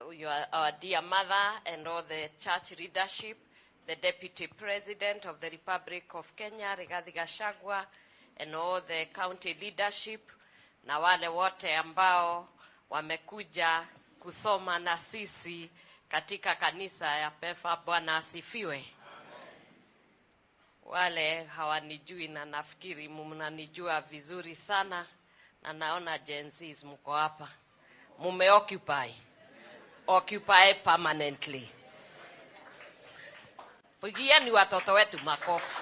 our dear mother and all the church leadership, the Deputy President of the Republic of Kenya, Dorcas Gachagua, and all the county leadership, na wale wote ambao wamekuja kusoma na sisi katika kanisa ya PEFA. Bwana asifiwe. Wale hawanijui na nafikiri mnanijua vizuri sana, na naona Gen Zs mko hapa. Occupy permanently. Pigieni watoto wetu makofi.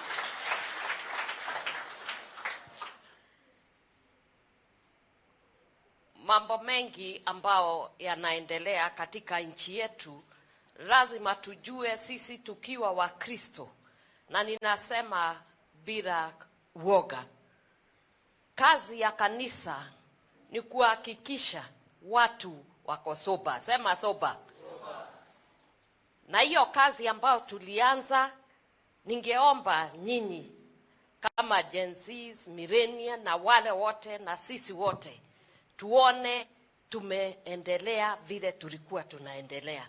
Mambo mengi ambao yanaendelea katika nchi yetu, lazima tujue sisi tukiwa wa Kristo, na ninasema bila woga. Kazi ya kanisa ni kuhakikisha watu wako soba. Sema soba. Na hiyo kazi ambayo tulianza, ningeomba nyinyi kama Gen Zs, millennials na wale wote na sisi wote tuone tumeendelea vile tulikuwa tunaendelea,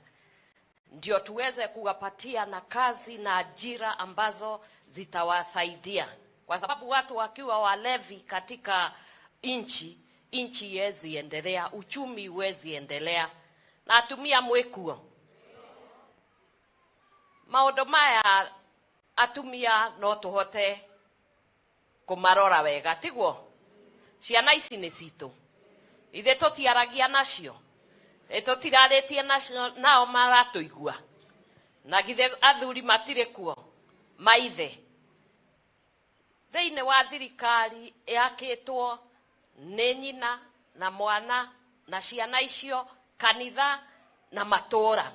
ndio tuweze kuwapatia na kazi na ajira ambazo zitawasaidia, kwa sababu watu wakiwa walevi katika nchi haiwezi endelea, uchumi huwezi endelea. Na atumia mwekuo maundu maya atumia no tuhote kumarora wega, tiguo? Ciana ici ni citu, ithe tutiaragia nacio, tutiraretie nacio, nao maratuigua, na githe athuri matire kuo maithe. Thiini wa thirikari yakitwo ni nyina na mwana na ciana icio, kanitha na matura.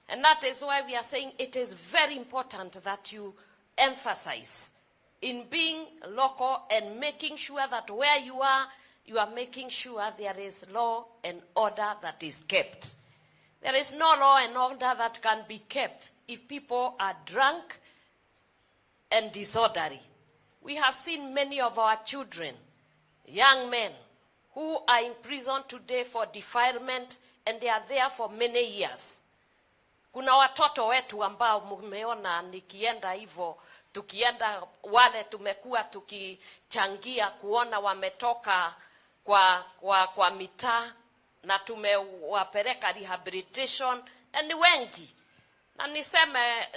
And that is why we are saying it is very important that you emphasize in being local and making sure that where you are making sure there is law and order that is kept. There is no law and order that can be kept if people are drunk and disorderly. We have seen many of our children, young men, who are in prison today for defilement, and they are there for many years. Kuna watoto wetu ambao mmeona nikienda hivyo, tukienda wale tumekuwa tukichangia kuona wametoka kwa mitaa na tumewapeleka rehabilitation, and wengi. Na niseme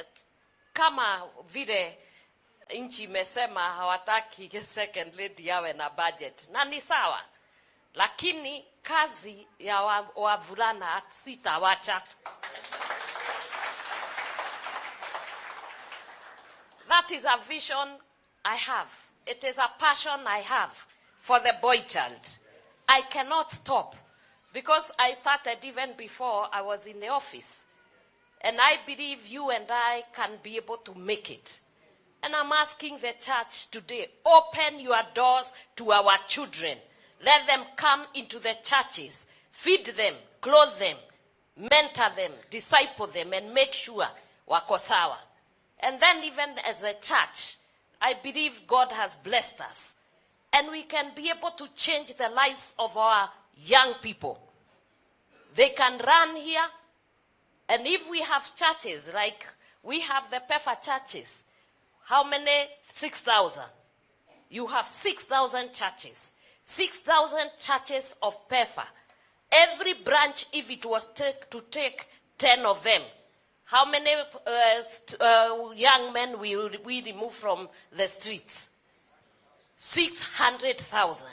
kama vile nchi imesema hawataki second lady yawe na budget, na ni sawa, lakini kazi ya wavulana sitawacha. That is a vision I have. It is a passion I have for the boy child. I cannot stop, because I started even before I was in the office. And I believe you and I can be able to make it. And I'm asking the church today, open your doors to our children. Let them come into the churches, feed them, clothe them, mentor them, disciple them, and make sure wako sawa. And then even as a church, I believe God has blessed us. And we can be able to change the lives of our young people. They can run here. And if we have churches, like we have the PEFA churches, how many? 6,000. You have 6,000 churches. 6,000 churches of PEFA. Every branch, if it was to take 10 of them, how many young men will we remove from the streets? 600,000.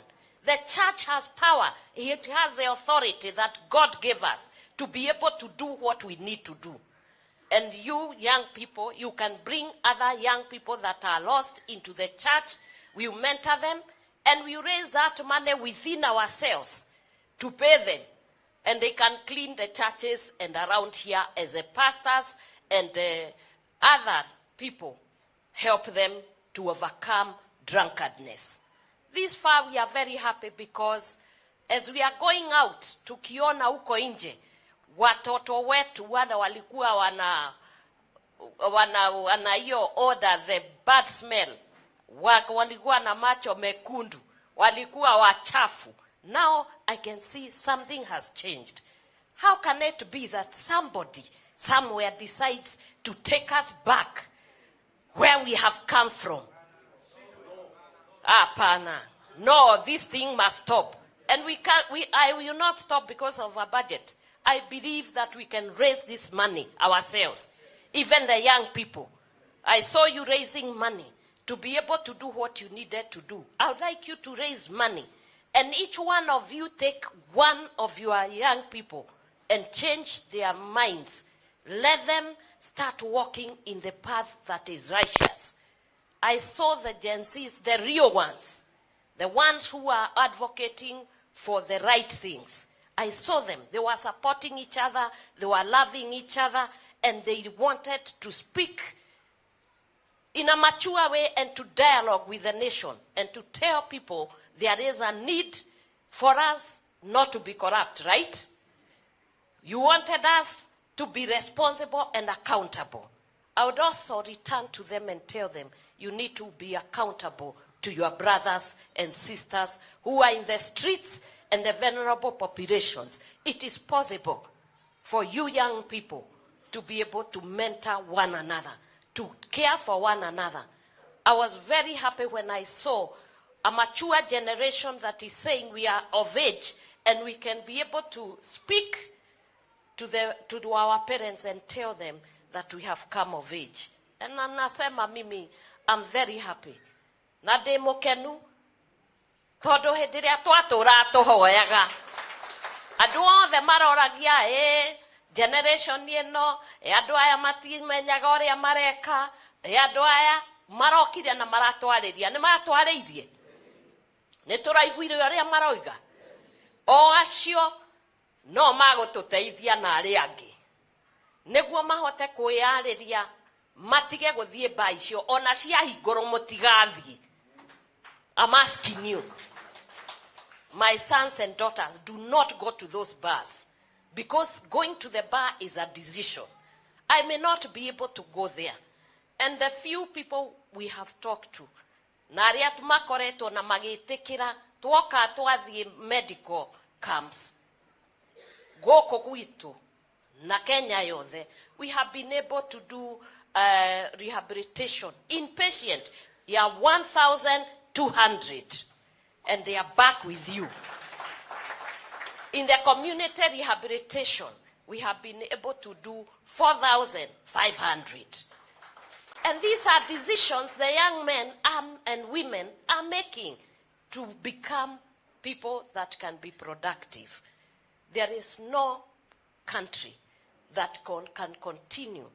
The church has power. It has the authority that God gave us to be able to do what we need to do. And you young people, you can bring other young people that are lost into the church. We mentor them, and we raise that money within ourselves to pay them. And they can clean the churches and around here as the pastors and other people help them to overcome drunkardness. This far we are very happy, because as we are going out, tukiona huko nje, watoto wetu wana walikuwa wana hiyo order, the bad smell, walikuwa na macho mekundu, walikuwa wachafu. Now I can see something has changed. How can it be that somebody somewhere decides to take us back where we have come from? Pana. No, this thing must stop. And I will not stop because of a budget. I believe that we can raise this money ourselves. Even the young people. I saw you raising money to be able to do what you needed to do. I would like you to raise money. And each one of you take one of your young people and change their minds. Let them start walking in the path that is righteous. I saw the Gen Zs, the real ones, the ones who are advocating for the right things. I saw them. They were supporting each other. They were loving each other. And they wanted to speak in a mature way and to dialogue with the nation and to tell people there is a need for us not to be corrupt, right? You wanted us to be responsible and accountable. I would also return to them and tell them, you need to be accountable to your brothers and sisters who are in the streets and the vulnerable populations. It is possible for you young people to be able to mentor one another, to care for one another. I was very happy when I saw a mature generation that is saying we are of age and we can be able to speak to our parents and tell them that we have come of age. And nasema mimi, I'm very happy. Na ndĩ mũkenu tondũ hĩndĩ ĩrĩa twatũra tũhoyaga andũ othe maroragia generation ĩno andũ aya matimenyaga ũrĩa mareka andũ aya marokire na maratwarĩria nĩ maratwarĩirie nĩ tũraiguire ũrĩa maroiga o acio no magũtũteithia na arĩa angĩ nĩguo mahote kwĩyarĩria matige gũthiĩ mba icio ona ciahingũrwo mũtigathiĩ. I'm asking you, my sons and daughters, do not go to those bars, because going to the bar is a decision. I may not be able to go there. And the few people we have talked to, na arĩa makoretwo na magĩtĩkĩra twoka twathiĩ medical camps gũkũ gwitũ na Kenya yothe, we have been able to do rehabilitation inpatient. You are 1,200 and they are back with you. In the community rehabilitation, we have been able to do 4,500. And these are decisions the young men and women are making to become people that can be productive. There is no country that can continue